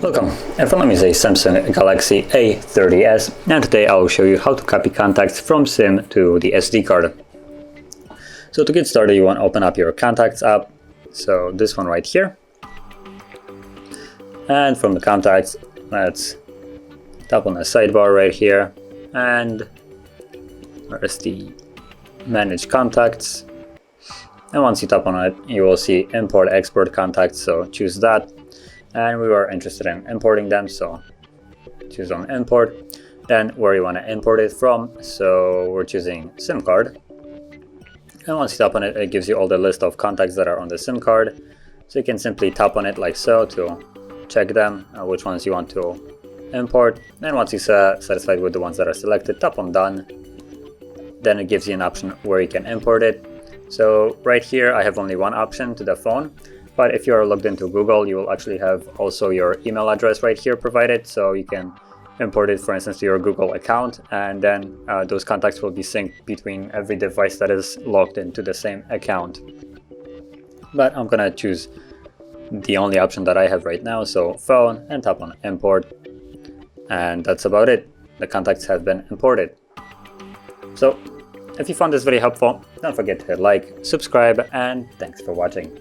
Welcome, in front of me is a Samsung Galaxy A30s, and today I will show you how to copy contacts from SIM to the SD card. So to get started, you want to open up your Contacts app, so this one right here. And from the contacts, let's tap on the sidebar right here, and where's the Manage Contacts. And once you tap on it, you will see Import Export Contacts, so choose that. And we are interested in importing them, so choose on import, then where you want to import it from, so we're choosing SIM card. And once you tap on it, it gives you all the list of contacts that are on the SIM card, so you can simply tap on it like so to check them, which ones you want to import. And once you're satisfied with the ones that are selected, tap on done, then it gives you an option where you can import it. So right here I have only one option, to the phone. But if you're logged into Google, you will actually have also your email address right here provided, so you can import it, for instance, to your Google account, and then those contacts will be synced between every device that is logged into the same account. But I'm gonna choose the only option that I have right now, so phone, and tap on import, and that's about it. The contacts have been imported. So if you found this video helpful, don't forget to hit like, subscribe, and thanks for watching.